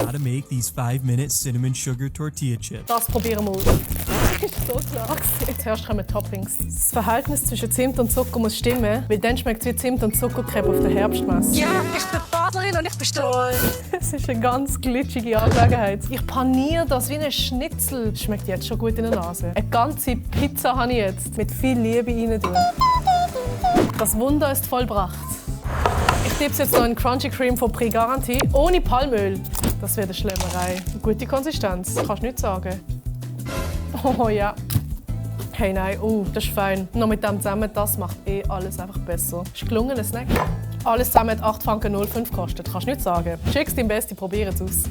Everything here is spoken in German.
how to make these 5-minute cinnamon sugar tortilla chips. Das probieren wir aus. Das ist so klar. Zuerst kommen Toppings. Das Verhältnis zwischen Zimt und Zucker muss stimmen, weil dann schmeckt es wie Zimt- und Zuckercreme auf der Herbstmesse. Ja, ich bin Badlerin und ich bin stolz. Es ist eine ganz glitschige Angelegenheit. Ich paniere das wie ein Schnitzel. Das schmeckt jetzt schon gut in der Nase. Eine ganze Pizza habe ich jetzt mit viel Liebe rein tun. Das Wunder ist vollbracht. Ich tippe jetzt noch in Crunchy Cream von Prix Garantie, ohne Palmöl. Das wird eine Schlemmerei. Eine gute Konsistenz, kannst du nicht sagen. Oh ja. Hey nein, das ist fein. Noch mit dem zusammen, das macht alles einfach besser. Ist gelungen, ein Snack. Alles zusammen hat 8,05 Franken gekostet, kannst du nicht sagen. Schick's dein Bestes, probier es aus.